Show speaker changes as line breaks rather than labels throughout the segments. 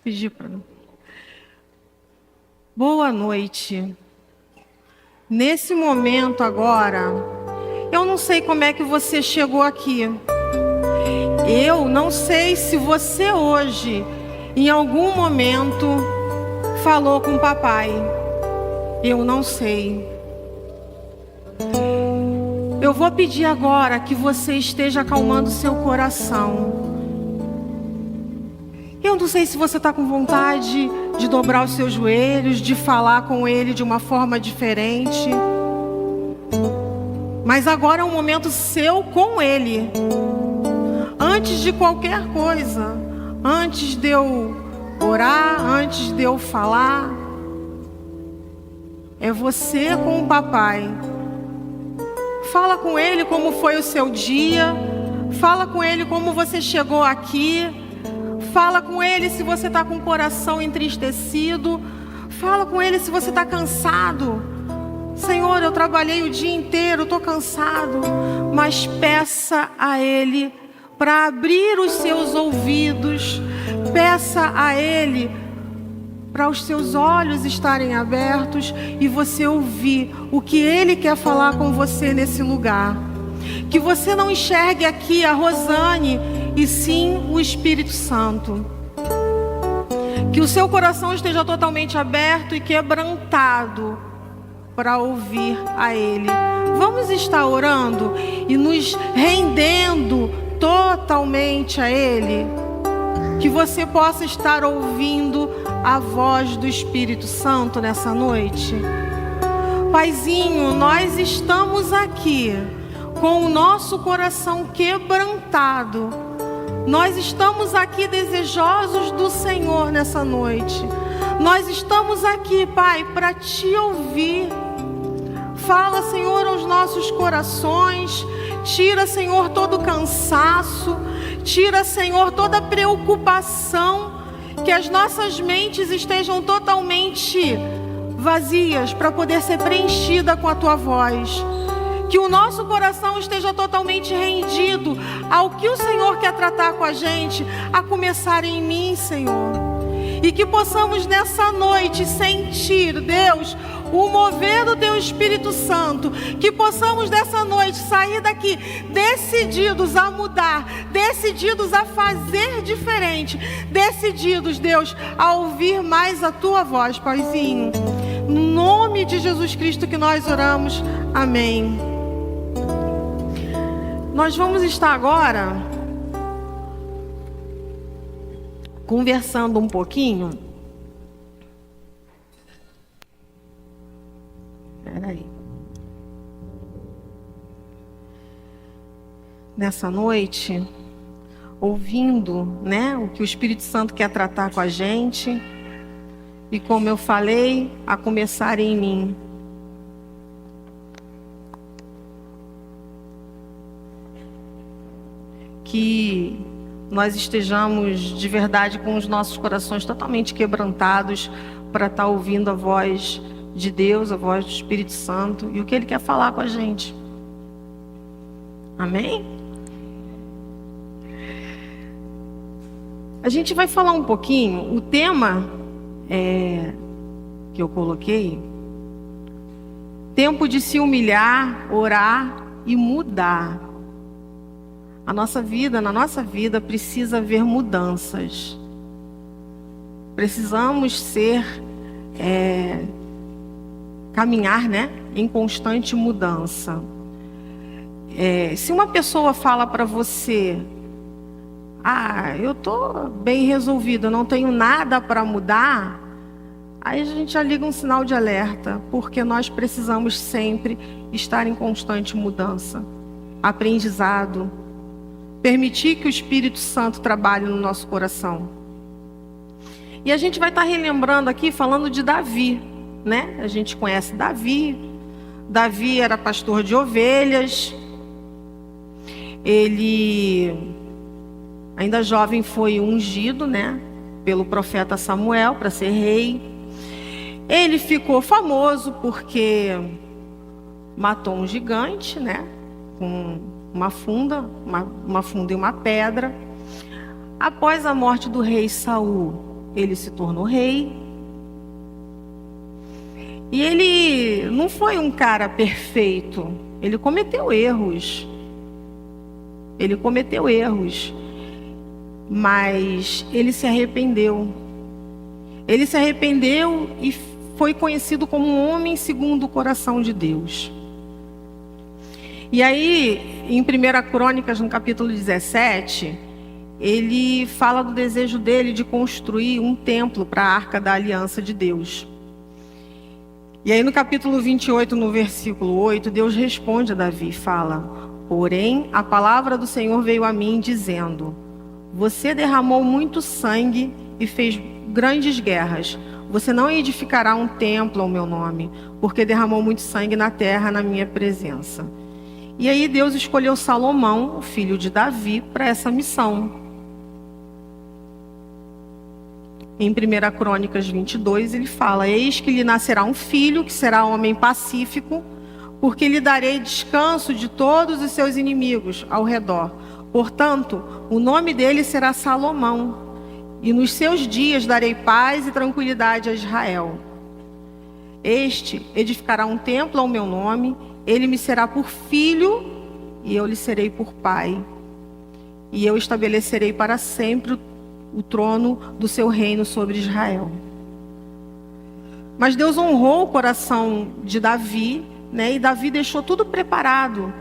Pedir para. Boa noite. Nesse momento agora, eu não sei como é que você chegou aqui. Eu não sei se você hoje, em algum momento, falou com o papai. Eu não sei. Eu vou pedir agora que você esteja acalmando seu coração. Eu não sei se você está com vontade de dobrar os seus joelhos, de falar com ele de uma forma diferente. Mas agora é um momento seu com ele. Antes de qualquer coisa, antes de eu orar, antes de eu falar, é você com o papai. Fala com ele como foi o seu dia. Fala com ele como você chegou aqui. Fala com ele se você está com o coração entristecido. Fala com ele se você está cansado. Senhor, eu trabalhei o dia inteiro, estou cansado. Mas peça a ele para abrir os seus ouvidos. Peça a ele para os seus olhos estarem abertos e você ouvir o que ele quer falar com você nesse lugar. Que você não enxergue aqui a Rosane, e sim o Espírito Santo. Que o seu coração esteja totalmente aberto e quebrantado para ouvir a Ele. Vamos estar orando e nos rendendo totalmente a Ele. Que você possa estar ouvindo a voz do Espírito Santo nessa noite. Paizinho, nós estamos aqui com o nosso coração quebrantado. Nós estamos aqui desejosos do Senhor nessa noite. Nós estamos aqui, Pai, para Te ouvir. Fala, Senhor, aos nossos corações. Tira, Senhor, todo cansaço. Tira, Senhor, toda preocupação. Que as nossas mentes estejam totalmente vazias para poder ser preenchida com a Tua voz. Que o nosso coração esteja totalmente rendido ao que o Senhor quer tratar com a gente, a começar em mim, Senhor. E que possamos nessa noite sentir, Deus, o mover do Teu Espírito Santo. Que possamos nessa noite sair daqui decididos a mudar, decididos a fazer diferente, decididos, Deus, a ouvir mais a Tua voz, Paizinho. No nome de Jesus Cristo que nós oramos. Amém. Nós vamos estar agora conversando um pouquinho. Espera aí. Nessa noite, ouvindo, né, o que o Espírito Santo quer tratar com a gente. E como eu falei, a começar em mim. Que nós estejamos de verdade com os nossos corações totalmente quebrantados para estar ouvindo a voz de Deus, a voz do Espírito Santo e o que Ele quer falar com a gente. Amém? A gente vai falar um pouquinho, o tema que eu coloquei, tempo de se humilhar, orar e mudar. Na nossa vida precisa haver mudanças. Precisamos caminhar, né, em constante mudança. Se uma pessoa fala para você, eu estou bem resolvido, eu não tenho nada para mudar, aí a gente já liga um sinal de alerta, porque nós precisamos sempre estar em constante mudança, aprendizado. Permitir que o Espírito Santo trabalhe no nosso coração. E a gente vai estar relembrando aqui, falando de Davi, né? A gente conhece Davi. Davi era pastor de ovelhas. Ele, ainda jovem, foi ungido, né, pelo profeta Samuel para ser rei. Ele ficou famoso porque matou um gigante, né, com uma funda e uma pedra. Após a morte do rei Saul, ele se tornou rei. E ele não foi um cara perfeito. Ele cometeu erros. Mas ele se arrependeu. Ele se arrependeu e foi conhecido como um homem segundo o coração de Deus. E aí, em 1 Crônicas, no capítulo 17, ele fala do desejo dele de construir um templo para a Arca da Aliança de Deus. E aí no capítulo 28, no versículo 8, Deus responde a Davi e fala: porém, a palavra do Senhor veio a mim dizendo: você derramou muito sangue e fez grandes guerras. Você não edificará um templo ao meu nome, porque derramou muito sangue na terra na minha presença. E aí Deus escolheu Salomão, o filho de Davi, para essa missão. Em 1 Crônicas 22, ele fala: eis que lhe nascerá um filho, que será homem pacífico, porque lhe darei descanso de todos os seus inimigos ao redor. Portanto, o nome dele será Salomão, e nos seus dias darei paz e tranquilidade a Israel. Este edificará um templo ao meu nome, ele me será por filho, e eu lhe serei por pai. E eu estabelecerei para sempre o trono do seu reino sobre Israel. Mas Deus honrou o coração de Davi, né? E Davi deixou tudo preparado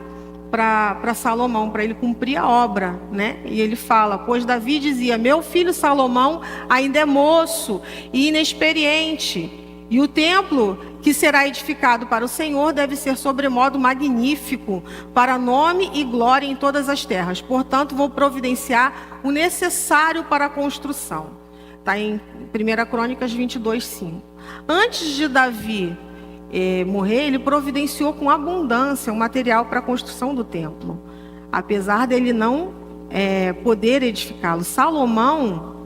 para Salomão, para ele cumprir a obra, né? E ele fala: pois Davi dizia: meu filho Salomão ainda é moço e inexperiente, e o templo que será edificado para o Senhor deve ser sobremodo magnífico, para nome e glória em todas as terras. Portanto, vou providenciar o necessário para a construção. Está em 1 Crônicas 22, 5. Antes de Davi morrer, ele providenciou com abundância o material para a construção do templo, apesar dele não poder edificá-lo. Salomão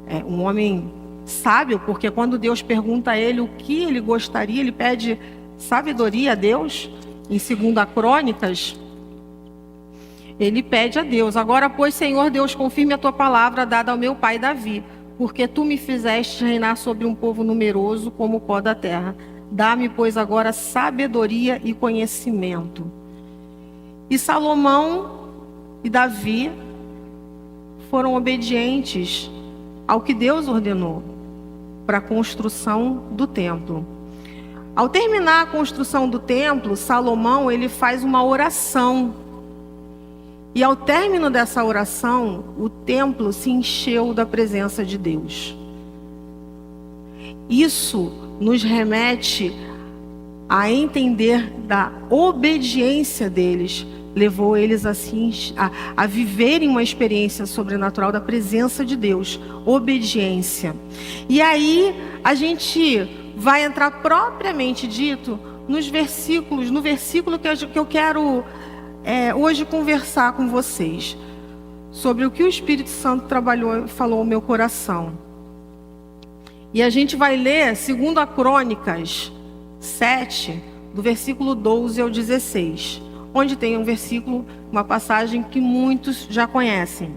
é um homem sábio, porque quando Deus pergunta a ele o que ele gostaria, ele pede sabedoria a Deus. Em 2 Crônicas, ele pede a Deus: agora, pois, Senhor Deus, confirme a tua palavra dada ao meu pai Davi, porque tu me fizeste reinar sobre um povo numeroso como o pó da terra. Dá-me, pois, agora sabedoria e conhecimento. E Salomão e Davi foram obedientes ao que Deus ordenou para a construção do templo. Ao terminar a construção do templo, Salomão ele faz uma oração. E ao término dessa oração, o templo se encheu da presença de Deus. Isso nos remete a entender da obediência deles. Levou eles assim a viverem uma experiência sobrenatural da presença de Deus. Obediência. E aí a gente vai entrar propriamente dito nos versículos, no versículo que eu quero hoje conversar com vocês, sobre o que o Espírito Santo trabalhou e falou ao meu coração. E a gente vai ler 2 Crônicas 7, do versículo 12 ao 16, onde tem um versículo, uma passagem que muitos já conhecem.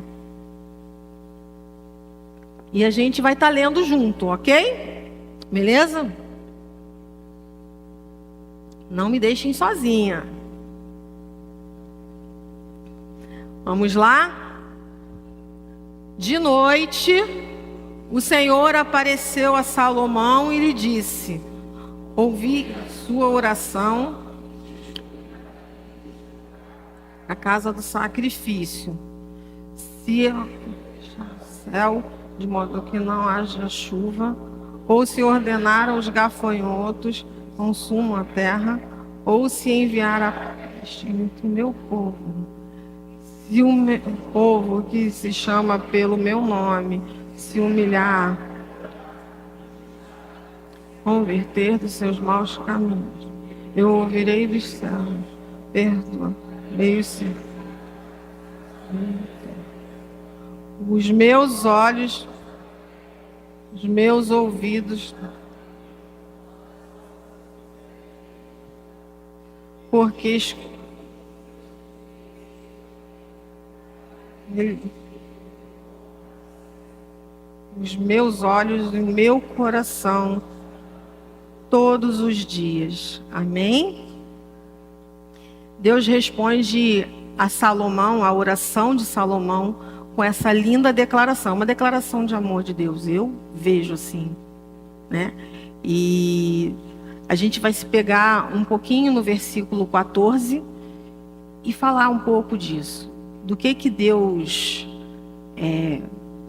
E a gente vai estar lendo junto, ok? Beleza? Não me deixem sozinha. Vamos lá? De noite, o Senhor apareceu a Salomão e lhe disse: ouvi sua oração a casa do sacrifício. Se o céu, de modo que não haja chuva, ou se ordenar aos gafanhotos, consumam a terra, ou se enviar a peste entre o meu povo. Se o meu povo que se chama pelo meu nome se humilhar, converter dos seus maus caminhos, eu ouvirei dos céus, perdoarei-se. Os meus olhos, os meus ouvidos, porque os meus olhos e o meu coração todos os dias. Amém? Deus responde a Salomão, a oração de Salomão, com essa linda declaração, uma declaração de amor de Deus. Eu vejo assim, né? E a gente vai se pegar um pouquinho no versículo 14 e falar um pouco disso, do que Deus,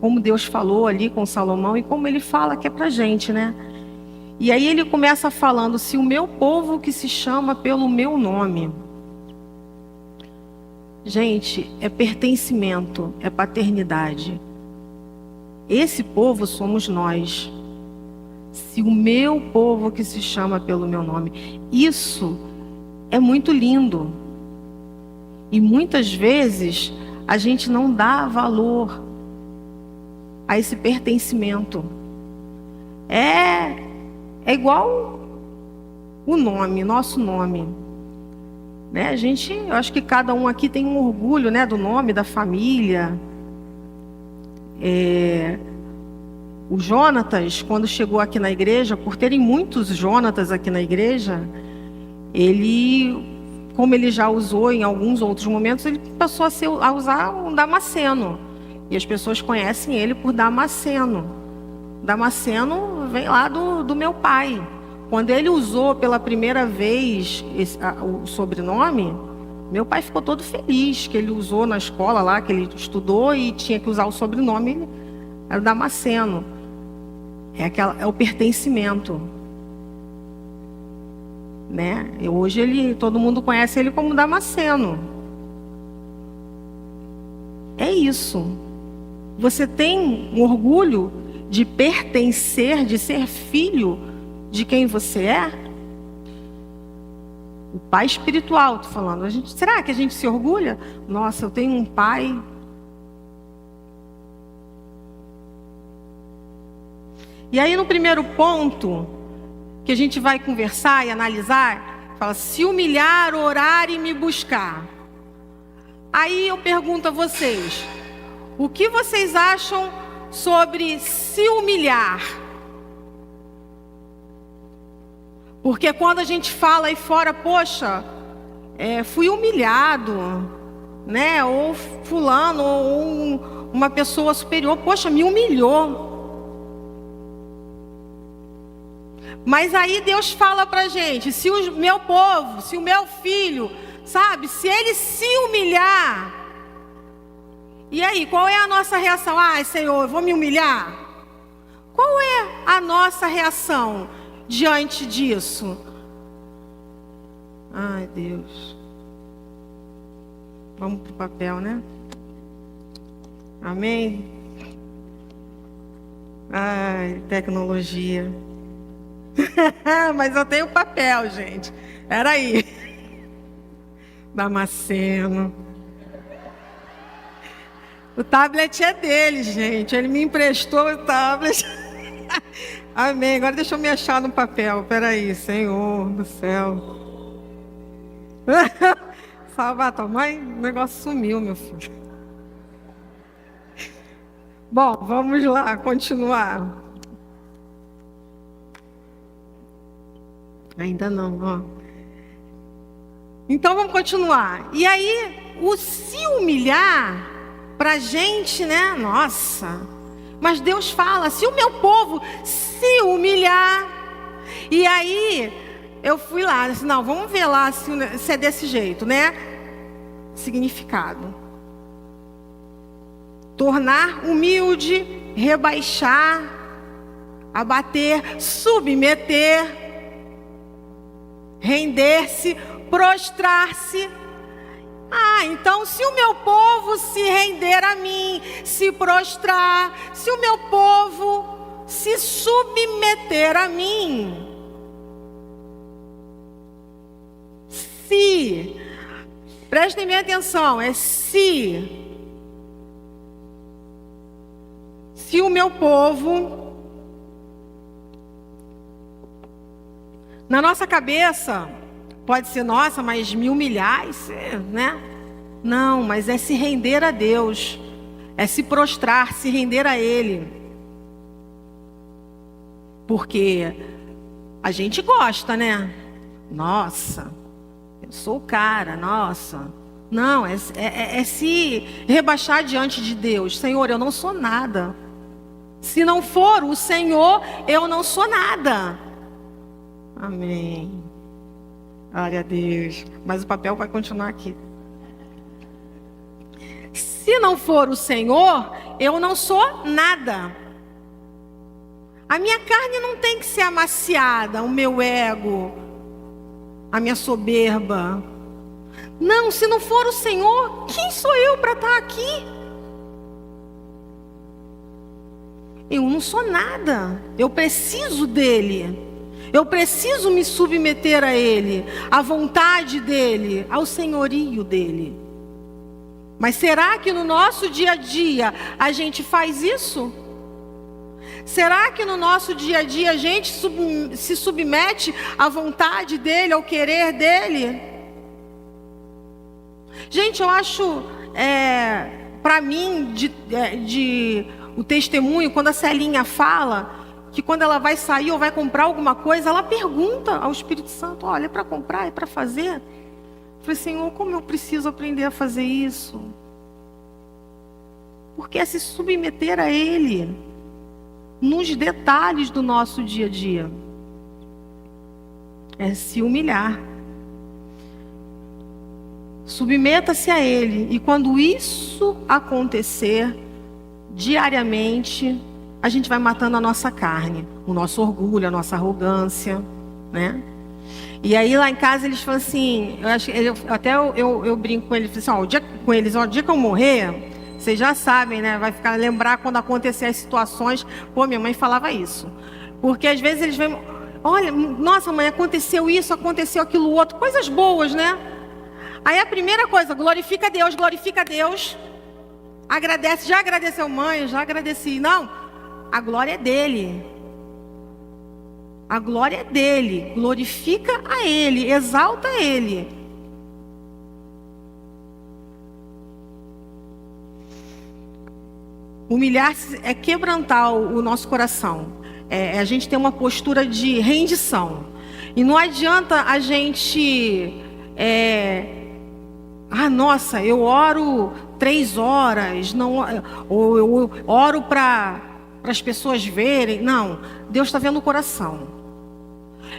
como Deus falou ali com Salomão e como ele fala que é pra gente, né? E aí ele começa falando: se o meu povo que se chama pelo meu nome. Gente, é pertencimento, é paternidade. Esse povo somos nós. Se o meu povo que se chama pelo meu nome. Isso é muito lindo. E muitas vezes a gente não dá valor a esse pertencimento. É igual o nome, nosso nome. Né? Eu acho que cada um aqui tem um orgulho, né, do nome, da família. O Jonatas, quando chegou aqui na igreja, por terem muitos Jonatas aqui na igreja, como ele já usou em alguns outros momentos, ele passou a usar um Damasceno. E as pessoas conhecem ele por Damasceno. Damasceno vem lá do meu pai. Quando ele usou pela primeira vez o sobrenome, meu pai ficou todo feliz que ele usou na escola lá, que ele estudou e tinha que usar o sobrenome, era Damasceno. É o pertencimento. Né? E hoje todo mundo conhece ele como Damasceno. É isso. Você tem um orgulho de pertencer, de ser filho de quem você é? O pai espiritual, estou falando. Será que a gente se orgulha? Nossa, eu tenho um pai. E aí no primeiro ponto, que a gente vai conversar e analisar, fala: se humilhar, orar e me buscar. Aí eu pergunto a vocês, o que vocês acham sobre se humilhar? Porque quando a gente fala aí fora, poxa, fui humilhado, né? Ou fulano, ou uma pessoa superior, poxa, me humilhou. Mas aí Deus fala pra gente: se o meu povo, se o meu filho, sabe, se ele se humilhar, e aí, qual é a nossa reação? Ai, Senhor, eu vou me humilhar? Qual é a nossa reação diante disso? Ai, Deus. Vamos pro papel, né? Amém? Ai, tecnologia. Mas eu tenho papel, gente. Peraí. Damasceno. O tablet é dele, gente. Ele me emprestou o tablet. Amém. Agora deixa eu me achar no papel. Peraí, Senhor do céu. Salvar tua mãe? O negócio sumiu, meu filho. Bom, vamos lá, continuar. Ainda não, ó. Então vamos continuar. E aí, o se humilhar, pra gente, né? Nossa. Mas Deus fala: se o meu povo se humilhar. E aí, eu fui lá, disse: não, vamos ver lá se é desse jeito, né? Significado: tornar humilde, rebaixar, abater, submeter, render-se, prostrar-se. Então se o meu povo se render a mim, se prostrar, se o meu povo se submeter a mim, prestem bem atenção, se o meu povo, na nossa cabeça, pode ser: nossa, mas me humilhar, isso né? Não, mas é se render a Deus, é se prostrar, se render a Ele. Porque a gente gosta, né? Nossa, eu sou o cara, nossa. Não, é se rebaixar diante de Deus. Senhor, eu não sou nada. Se não for o Senhor, eu não sou nada. Amém. Glória a Deus. Mas o papel vai continuar aqui. Se não for o Senhor, eu não sou nada. A minha carne não tem que ser amaciada, o meu ego, a minha soberba. Não, se não for o Senhor, quem sou eu para estar aqui? Eu não sou nada. Eu preciso dele. Eu preciso me submeter a ele, à vontade dele, ao senhorio dele. Mas será que no nosso dia a dia a gente faz isso? Será que no nosso dia a dia a gente se submete à vontade dele, ao querer dele? Gente, eu acho, para mim, o testemunho, quando a Celinha fala que quando ela vai sair ou vai comprar alguma coisa, ela pergunta ao Espírito Santo: olha, é para comprar, é para fazer? Eu falei: Senhor, como eu preciso aprender a fazer isso? Porque é se submeter a Ele, nos detalhes do nosso dia a dia. É se humilhar. Submeta-se a Ele. E quando isso acontecer, diariamente, a gente vai matando a nossa carne, o nosso orgulho, a nossa arrogância, né? E aí lá em casa eles falam assim, eu brinco com eles, assim, o dia que eu morrer, vocês já sabem, né? Vai ficar lembrar quando acontecer as situações. Pô, minha mãe falava isso. Porque às vezes eles vêm, olha, nossa mãe, aconteceu isso, aconteceu aquilo outro, coisas boas, né? Aí a primeira coisa, glorifica a Deus, glorifica a Deus. Agradece, já agradeceu mãe, já agradeci. Não, a glória é dele. A glória é dele. Glorifica a ele, exalta ele. Humilhar-se é quebrantar o nosso coração. A gente tem uma postura de rendição. E não adianta a gente... nossa, eu oro 3 horas, ou eu oro para as pessoas verem. Não, Deus está vendo o coração.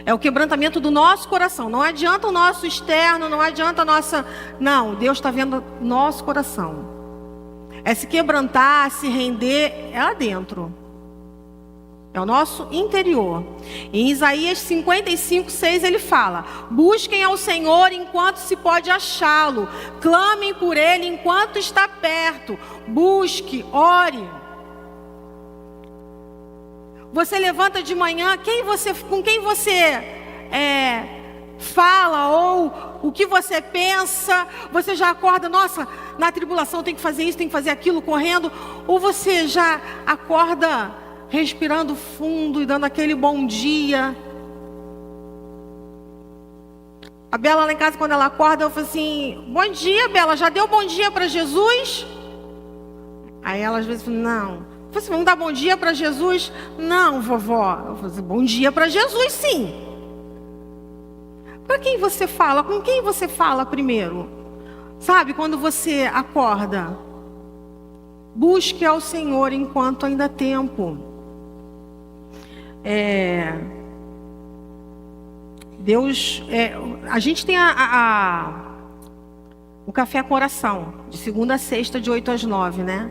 É o quebrantamento do nosso coração. Não adianta o nosso externo, não adianta a nossa... Não, Deus está vendo nosso coração. É se quebrantar, se render, é lá dentro. É o nosso interior. Em Isaías 55:6 ele fala: busquem ao Senhor enquanto se pode achá-lo. Clamem por ele enquanto está perto. Busque, ore. Você levanta de manhã, com quem você fala, ou o que você pensa? Você já acorda, nossa, na tribulação tem que fazer isso, tem que fazer aquilo, correndo? Ou você já acorda respirando fundo e dando aquele bom dia? A Bela lá em casa, quando ela acorda, eu falo assim: bom dia, Bela, já deu bom dia para Jesus? Aí ela às vezes fala: não. Eu falo assim: vamos dar bom dia para Jesus? Não, vovó. Eu falo assim: bom dia para Jesus, sim. Para quem você fala? Com quem você fala primeiro? Sabe, quando você acorda, busque ao Senhor enquanto ainda há tempo. Deus, a gente tem o café com oração, de segunda a sexta, de 8 às 9, né?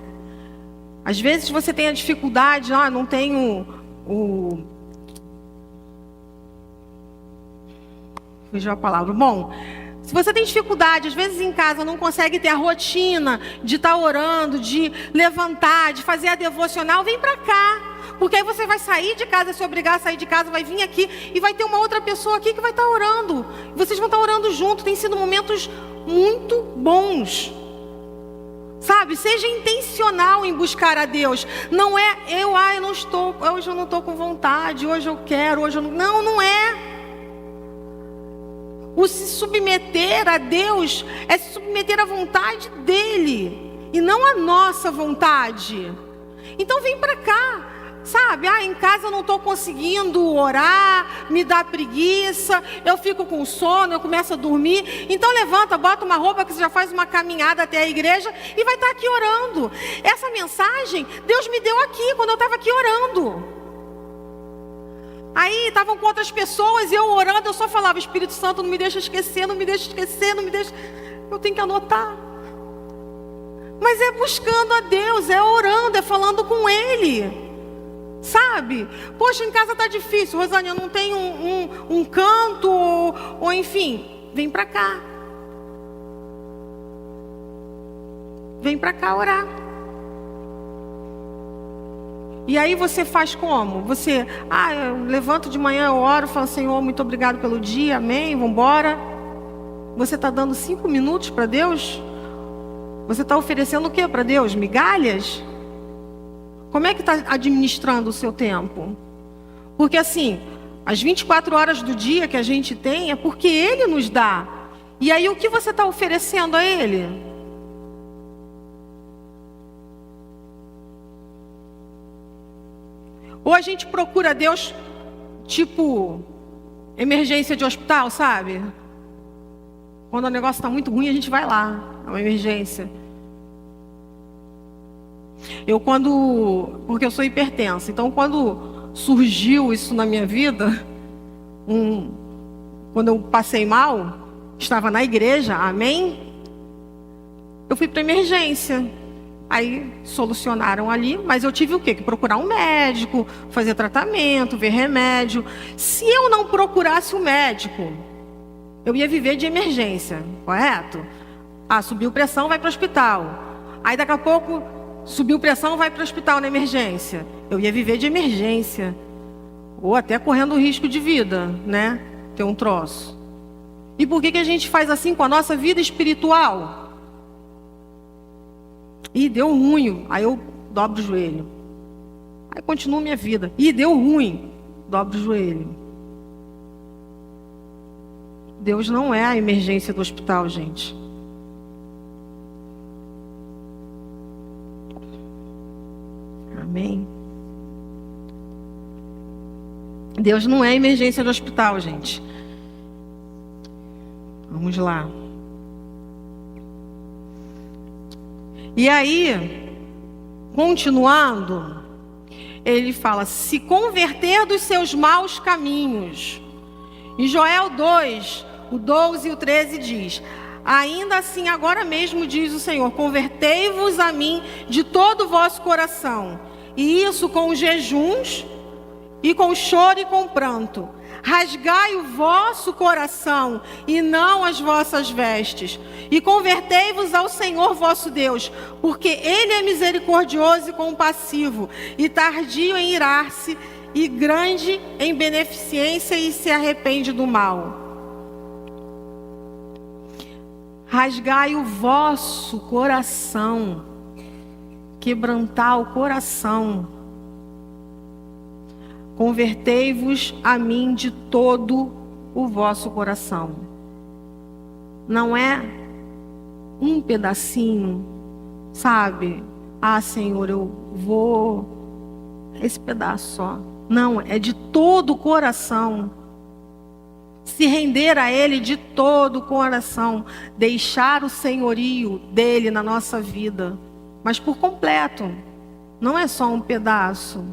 Às vezes você tem a dificuldade, não tenho fugiu a palavra. Bom, se você tem dificuldade, às vezes em casa não consegue ter a rotina de estar orando, de levantar, de fazer a devocional, vem para cá. Porque aí você vai sair de casa, se obrigar a sair de casa, vai vir aqui e vai ter uma outra pessoa aqui que vai estar orando. E vocês vão estar orando junto. Tem sido momentos muito bons. Sabe, seja intencional em buscar a Deus. Não é, hoje eu não estou com vontade, hoje eu quero, hoje eu não... Não, não é. O se submeter a Deus é se submeter à vontade dEle e não à nossa vontade. Então vem para cá, sabe? sabe? Em casa eu não estou conseguindo orar, me dá preguiça, eu fico com sono, eu começo a dormir. Então levanta, bota uma roupa que você já faz uma caminhada até a igreja e vai estar aqui orando. Essa mensagem Deus me deu aqui, quando eu estava aqui orando. Aí estavam com outras pessoas e eu orando, eu só falava: Espírito Santo, não me deixa esquecer, não me deixa esquecer, não me deixa... Eu tenho que anotar. Mas é buscando a Deus, é orando, é falando com Ele, sabe? Poxa, em casa está difícil, Rosane, eu não tenho um canto, ou enfim, vem para cá. Vem para cá orar. E aí você faz como? Você, eu levanto de manhã, eu oro, falo: Senhor, muito obrigado pelo dia, amém, vamos embora. Você está dando 5 minutos para Deus? Você está oferecendo o que para Deus? Migalhas? Como é que está administrando o seu tempo? Porque assim, as 24 horas do dia que a gente tem é porque Ele nos dá. E aí o que você está oferecendo a Ele? Ou a gente procura Deus tipo emergência de hospital, sabe? Quando o negócio está muito ruim, a gente vai lá. É uma emergência. Porque eu sou hipertensa, então quando surgiu isso na minha vida, quando eu passei mal, estava na igreja, amém? Eu fui para emergência. Aí solucionaram ali, mas eu tive o quê? Que procurar um médico, fazer tratamento, ver remédio. Se eu não procurasse o médico, eu ia viver de emergência, correto? Subiu pressão, vai para o hospital. Aí daqui a pouco, subiu pressão, vai para o hospital na emergência. Eu ia viver de emergência. Ou até correndo risco de vida, né? Ter um troço. E por que a gente faz assim com a nossa vida espiritual? Deu ruim. Aí eu dobro o joelho. Aí continuo minha vida. Deu ruim. Dobro o joelho. Deus não é a emergência do hospital, gente. Amém? Deus não é a emergência do hospital, gente. Vamos lá. E aí, continuando, ele fala: se converter dos seus maus caminhos. Em Joel 2, o 12 e o 13 diz: ainda assim, agora mesmo diz o Senhor, convertei-vos a mim de todo o vosso coração, e isso com jejuns, e com choro e com pranto. Rasgai o vosso coração, e não as vossas vestes, e convertei-vos ao Senhor vosso Deus, porque Ele é misericordioso e compassivo, e tardio em irar-se, e grande em beneficência, e se arrepende do mal. Rasgai o vosso coração, quebrantar o coração. Convertei-vos a mim de todo o vosso coração. Não é um pedacinho, sabe? Senhor, eu vou esse pedaço só. Não, é de todo o coração. Se render a Ele de todo o coração. Deixar o senhorio dEle na nossa vida. Mas por completo. Não é só um pedaço.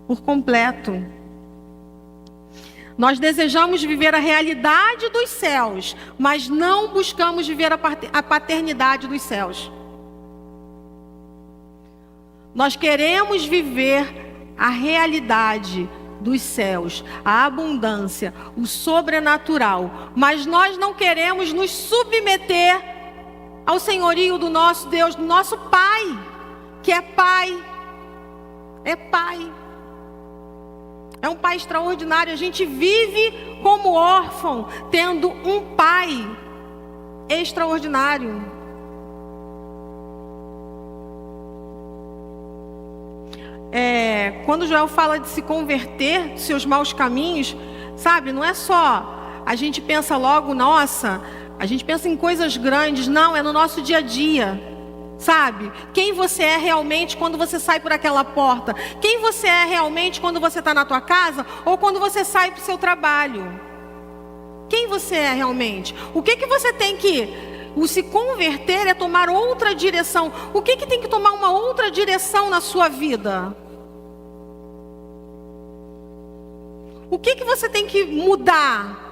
Por completo. Nós desejamos viver a realidade dos céus, mas não buscamos viver a paternidade dos céus. Nós queremos viver a realidade dos céus, a abundância, o sobrenatural, mas nós não queremos nos submeter ao senhorio do nosso Deus, do nosso Pai, que é Pai. É Pai. É um Pai extraordinário. A gente vive como órfão, tendo um Pai extraordinário. Quando Joel fala de se converter dos seus maus caminhos, sabe, não é só a gente pensa logo, nossa, a gente pensa em coisas grandes, não, é no nosso dia a dia, Sabe? Quem você é realmente quando você sai por aquela porta? Quem você é realmente quando você está na tua casa ou quando você sai para o seu trabalho? Quem você é realmente? O que você tem que... O se converter é tomar outra direção. O que tem que tomar uma outra direção na sua vida? O que você tem que mudar?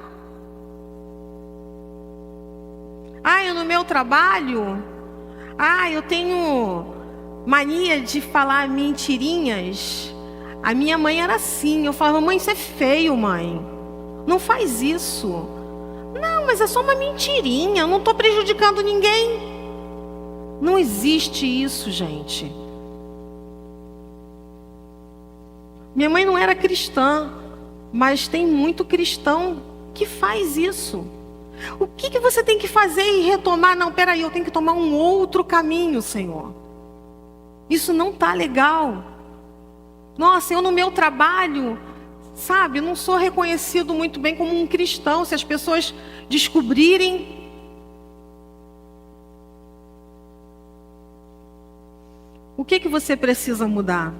Eu no meu trabalho... eu tenho mania de falar mentirinhas. A minha mãe era assim. Eu falava, mãe, isso é feio, mãe. Não faz isso. Não, mas é só uma mentirinha. Eu não estou prejudicando ninguém. Não existe isso, gente. Minha mãe não era cristã, mas tem muito cristão que faz isso. O que você tem que fazer e retomar? Não, peraí, eu tenho que tomar um outro caminho, Senhor. Isso não está legal. Nossa, eu no meu trabalho, sabe, não sou reconhecido muito bem como um cristão. Se as pessoas descobrirem. O que você precisa mudar?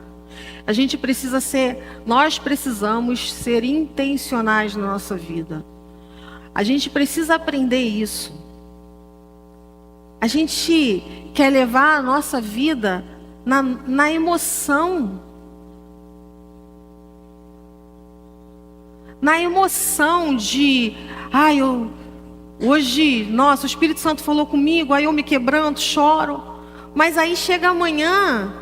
Nós precisamos ser intencionais na nossa vida. A gente precisa aprender isso. A gente quer levar a nossa vida na emoção. Na emoção de... hoje, nossa, o Espírito Santo falou comigo, aí eu me quebranto, choro. Mas aí chega amanhã,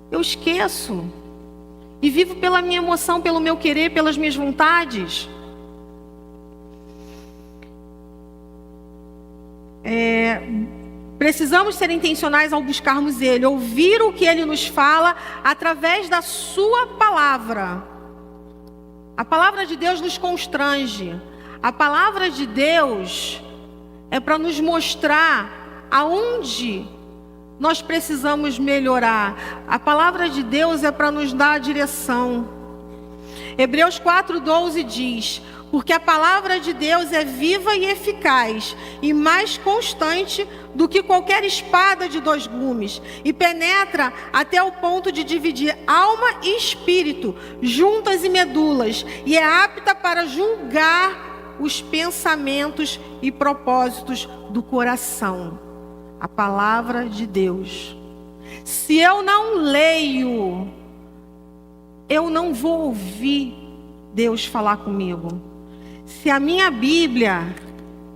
eu esqueço. E vivo pela minha emoção, pelo meu querer, pelas minhas vontades. Precisamos ser intencionais ao buscarmos Ele, ouvir o que Ele nos fala através da sua palavra. A palavra de Deus nos constrange. A palavra de Deus é para nos mostrar aonde nós precisamos melhorar. A palavra de Deus é para nos dar a direção. Hebreus 4:12 diz: porque a palavra de Deus é viva e eficaz, e mais constante do que qualquer espada de 2 gumes, e penetra até o ponto de dividir alma e espírito, juntas e medulas, e é apta para julgar os pensamentos e propósitos do coração. A palavra de Deus. Se eu não leio, eu não vou ouvir Deus falar comigo. Se a minha Bíblia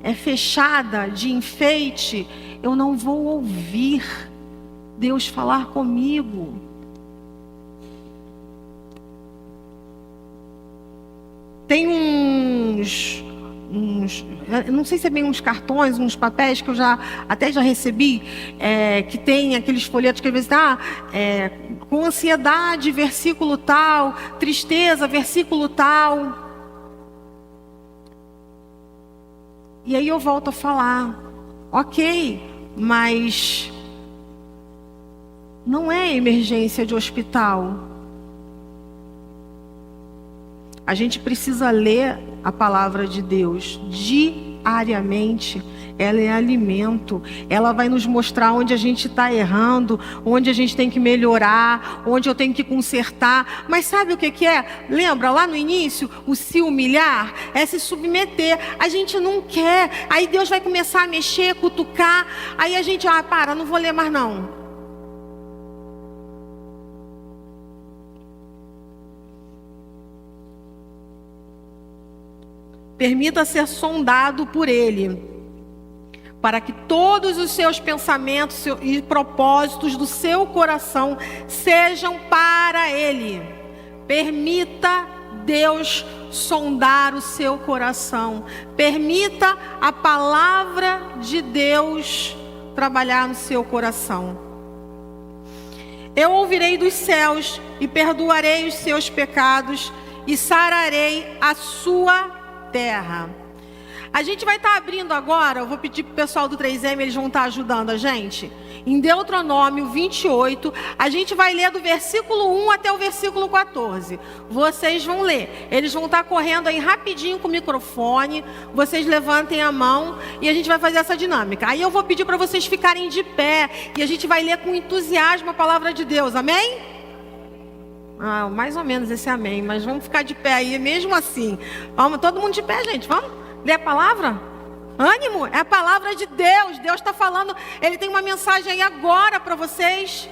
é fechada de enfeite, eu não vou ouvir Deus falar comigo. Tem não sei se é bem uns cartões, uns papéis que eu já recebi, que tem aqueles folhetos que às vezes com ansiedade, versículo tal, tristeza, versículo tal. E aí eu volto a falar, ok, mas não é emergência de hospital. A gente precisa ler a palavra de Deus diariamente. Ela é alimento. Ela vai nos mostrar onde a gente está errando, onde a gente tem que melhorar, onde eu tenho que consertar. Mas sabe o que é? Lembra lá no início? O se humilhar é se submeter. A gente não quer. Aí Deus vai começar a mexer, cutucar. Aí a gente, não vou ler mais não. Permita ser sondado por Ele, para que todos os seus pensamentos e propósitos do seu coração sejam para Ele. Permita Deus sondar o seu coração. Permita a palavra de Deus trabalhar no seu coração. Eu ouvirei dos céus e perdoarei os seus pecados e sararei a sua terra. A gente vai estar abrindo agora, eu vou pedir para o pessoal do 3M, eles vão estar ajudando a gente. Em Deuteronômio 28, a gente vai ler do versículo 1 até o versículo 14. Vocês vão ler. Eles vão estar correndo aí rapidinho com o microfone. Vocês levantem a mão e a gente vai fazer essa dinâmica. Aí eu vou pedir para vocês ficarem de pé e a gente vai ler com entusiasmo a palavra de Deus. Amém? Mais ou menos esse amém, mas vamos ficar de pé aí mesmo assim. Vamos, todo mundo de pé, gente. Vamos ler a palavra? Ânimo, é a palavra de Deus. Deus está falando, Ele tem uma mensagem aí agora para vocês.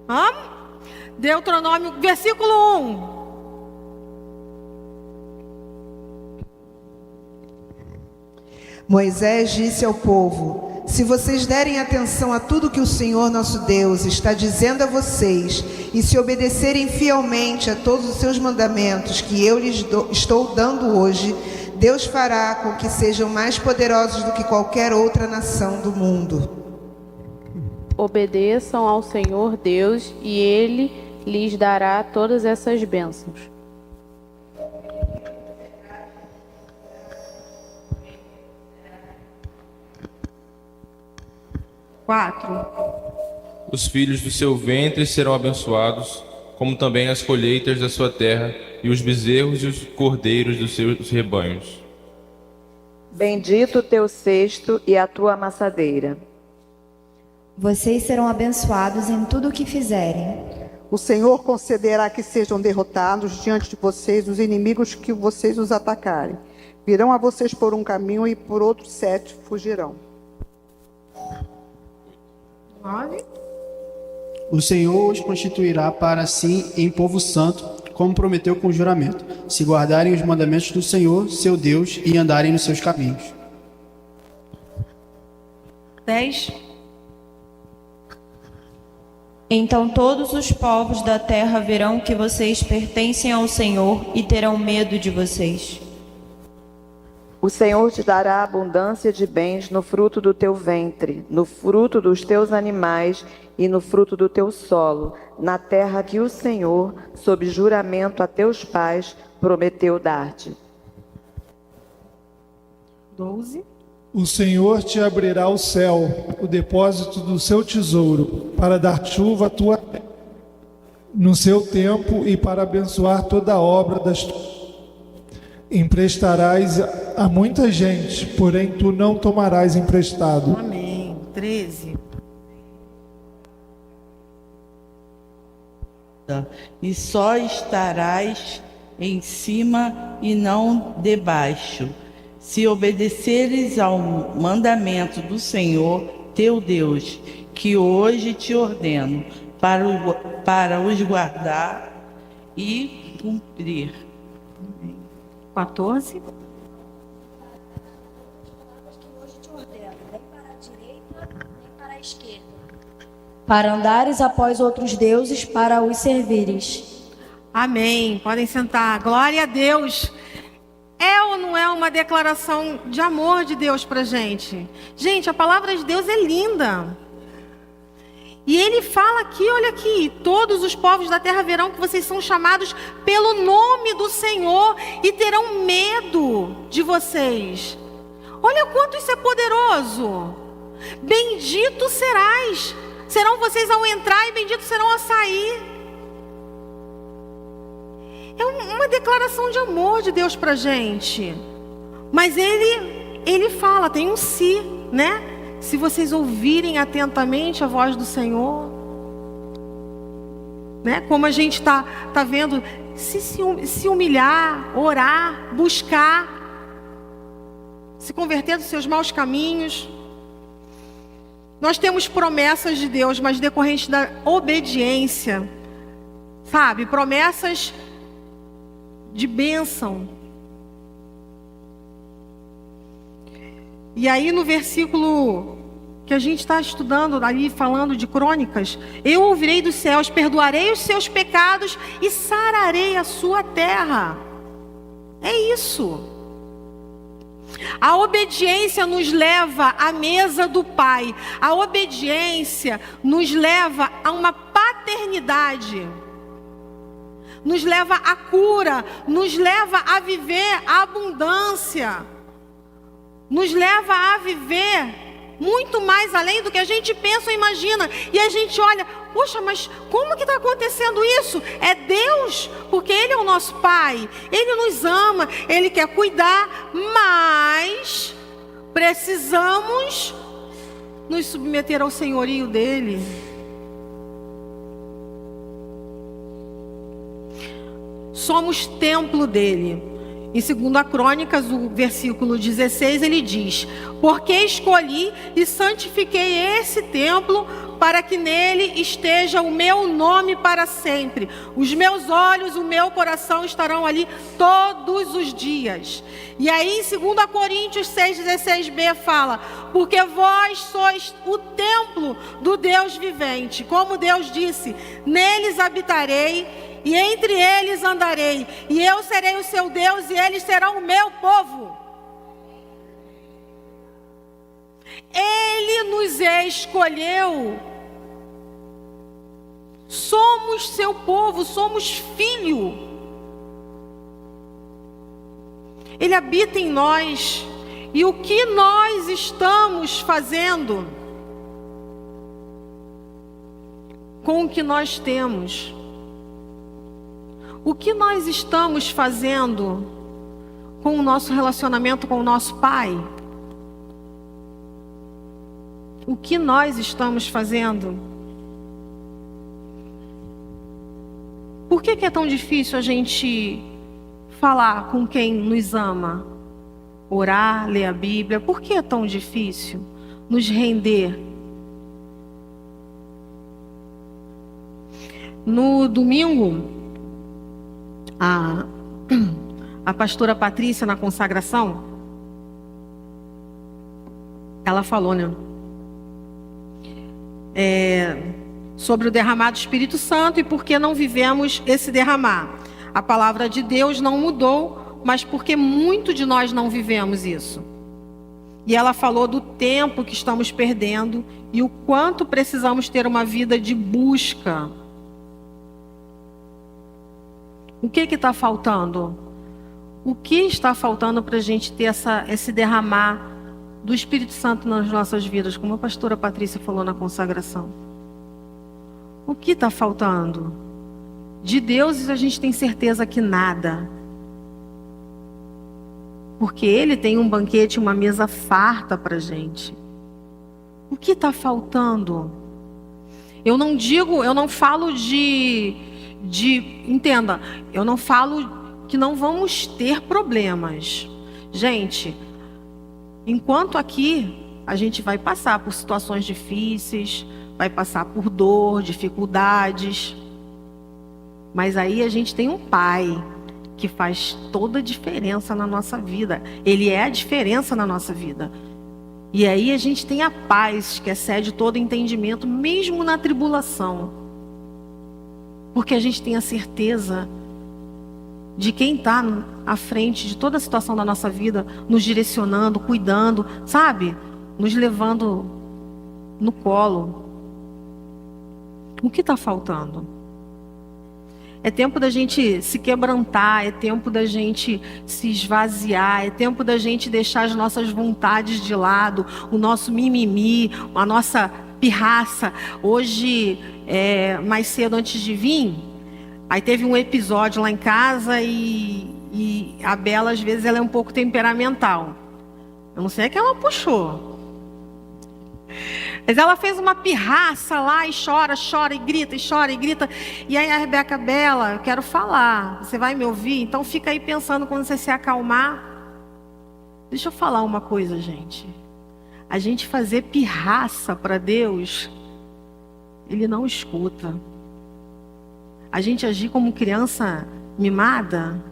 Vamos? Deuteronômio, versículo 1.
Moisés disse ao povo: se vocês derem atenção a tudo que o Senhor nosso Deus está dizendo a vocês, e se obedecerem fielmente a todos os seus mandamentos que eu lhes estou dando hoje, Deus fará com que sejam mais poderosos do que qualquer outra nação do mundo.
Obedeçam ao Senhor Deus e Ele lhes dará todas essas bênçãos.
Os filhos do seu ventre serão abençoados, como também as colheitas da sua terra, e os bezerros e os cordeiros dos seus rebanhos.
Bendito o teu cesto e a tua amassadeira.
Vocês serão abençoados em tudo o que fizerem.
O Senhor concederá que sejam derrotados diante de vocês os inimigos que vocês os atacarem. Virão a vocês por um caminho e por outro 7 fugirão.
9.
O Senhor os constituirá para si em povo santo, como prometeu com juramento, se guardarem os mandamentos do Senhor, seu Deus, e andarem nos seus caminhos.
10.
Então todos os povos da terra verão que vocês pertencem ao Senhor e terão medo de vocês.
O Senhor te dará abundância de bens no fruto do teu ventre, no fruto dos teus animais e no fruto do teu solo, na terra que o Senhor, sob juramento a teus pais, prometeu dar-te.
12.
O Senhor te abrirá o céu, o depósito do seu tesouro, para dar chuva à tua terra no seu tempo e para abençoar toda a obra das tuas. Emprestarás a muita gente, porém tu não tomarás emprestado.
Amém. 13.
E só estarás em cima e não debaixo, se obedeceres ao mandamento do Senhor teu Deus, que hoje te ordeno, para os guardar e cumprir.
14.
Para andares após outros deuses, para os servires.
Amém. Podem sentar. Glória a Deus. É ou não é uma declaração de amor de Deus pra gente? Gente, a palavra de Deus é linda. E ele fala aqui, olha aqui, todos os povos da terra verão que vocês são chamados pelo nome do Senhor e terão medo de vocês. Olha quanto isso é poderoso. Bendito serás. Serão vocês ao entrar e benditos serão ao sair. É uma declaração de amor de Deus pra gente. Mas ele fala, tem um se, né? Se vocês ouvirem atentamente a voz do Senhor, né? Como a gente tá vendo, se humilhar, orar, buscar, se converter dos seus maus caminhos. Nós temos promessas de Deus, mas decorrentes da obediência, sabe? Promessas de bênção. E aí no versículo que a gente está estudando ali, falando de Crônicas, eu ouvirei dos céus, perdoarei os seus pecados e sararei a sua terra. É isso. A obediência nos leva à mesa do Pai. A obediência nos leva a uma paternidade. Nos leva à cura, nos leva a viver a abundância. nos leva a viver muito mais além do que a gente pensa ou imagina. E a gente olha, poxa, mas como que está acontecendo isso? É Deus, porque Ele é o nosso Pai, Ele nos ama, Ele quer cuidar, mas precisamos nos submeter ao senhorio dEle. Somos templo dEle. Em 2 Crônicas, o versículo 16, ele diz: porque escolhi e santifiquei esse templo para que nele esteja o meu nome para sempre. Os meus olhos, o meu coração estarão ali todos os dias. E aí em 2 Coríntios 6,16b fala: porque vós sois o templo do Deus vivente. Como Deus disse: neles habitarei e entre eles andarei, e eu serei o seu Deus e eles serão o meu povo. Ele nos escolheu. Somos seu povo, somos filho. Ele habita em nós. E o que nós estamos fazendo com o que nós temos? O que nós estamos fazendo com o nosso relacionamento com o nosso Pai? O que nós estamos fazendo? Por que é tão difícil a gente falar com quem nos ama? Orar, ler a Bíblia. Por que é tão difícil nos render? No domingo, a pastora Patrícia, na consagração, ela falou, né? Sobre o derramar do Espírito Santo e por que não vivemos esse derramar. A palavra de Deus não mudou, mas porque muito de nós não vivemos isso. E ela falou do tempo que estamos perdendo e o quanto precisamos ter uma vida de busca. O que está faltando? O que está faltando para a gente ter esse derramar do Espírito Santo nas nossas vidas, como a pastora Patrícia falou na consagração? O que está faltando? De Deus a gente tem certeza que nada. Porque Ele tem um banquete, uma mesa farta para a gente. O que está faltando? Eu não falo entenda, eu não falo que não vamos ter problemas. Gente, enquanto aqui a gente vai passar por situações difíceis, vai passar por dor, dificuldades, mas aí a gente tem um Pai que faz toda a diferença na nossa vida. Ele é a diferença na nossa vida. E aí a gente tem a paz que excede todo entendimento, mesmo na tribulação. Porque a gente tem a certeza de quem está à frente de toda a situação da nossa vida, nos direcionando, cuidando, sabe? Nos levando no colo. O que está faltando? É tempo da gente se quebrantar, é tempo da gente se esvaziar, é tempo da gente deixar as nossas vontades de lado, o nosso mimimi, a nossa pirraça. Hoje, mais cedo antes de vir, aí teve um episódio lá em casa e a Bela, às vezes, ela é um pouco temperamental. Eu não sei, é que ela puxou. Mas ela fez uma pirraça lá e chora, chora e grita, e chora e grita. E aí a Rebeca: Bela, eu quero falar, você vai me ouvir? Então fica aí pensando quando você se acalmar. Deixa eu falar uma coisa, gente. A gente fazer pirraça para Deus, Ele não escuta. A gente agir como criança mimada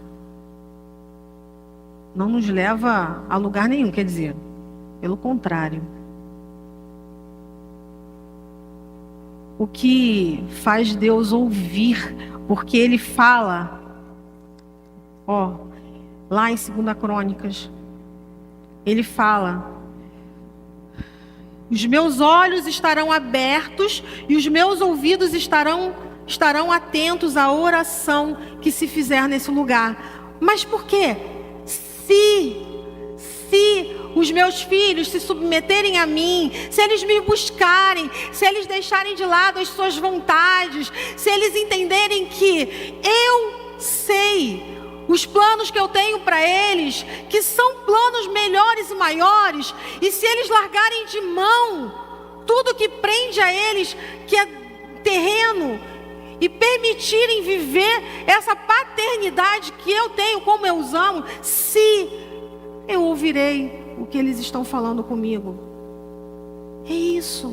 não nos leva a lugar nenhum, quer dizer, pelo contrário. O que faz Deus ouvir, porque Ele fala, lá em 2 Crônicas, Ele fala: os meus olhos estarão abertos e os meus ouvidos estarão atentos à oração que se fizer nesse lugar. Mas por quê? se os meus filhos se submeterem a mim, se eles me buscarem, se eles deixarem de lado as suas vontades, se eles entenderem que eu sei os planos que eu tenho para eles, que são planos melhores e maiores, e se eles largarem de mão tudo que prende a eles, que é terreno, e permitirem viver essa paternidade que eu tenho, como eu os amo, se eu ouvirei o que eles estão falando comigo. É isso.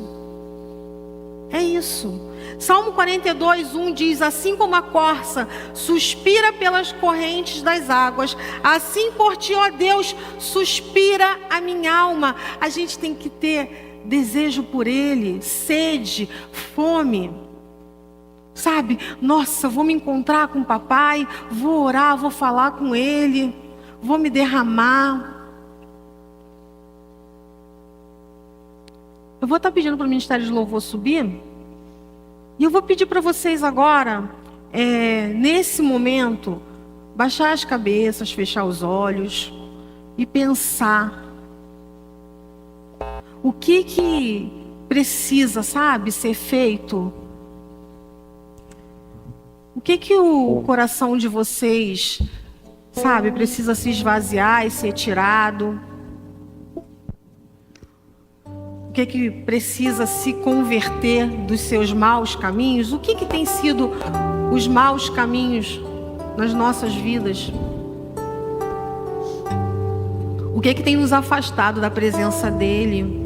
É isso. Salmo 42:1 diz: assim como a corça suspira pelas correntes das águas, assim por ti, ó Deus, suspira a minha alma. A gente tem que ter desejo por Ele, sede, fome. Sabe? Nossa, vou me encontrar com o papai, vou orar, vou falar com Ele, vou me derramar. Eu vou estar pedindo para o Ministério de Louvor subir. E eu vou pedir para vocês agora, nesse momento, baixar as cabeças, fechar os olhos e pensar o que precisa, sabe, ser feito. O que o coração de vocês, sabe, precisa se esvaziar e ser tirado. O que precisa se converter dos seus maus caminhos? O que tem sido os maus caminhos nas nossas vidas? O que tem nos afastado da presença dEle?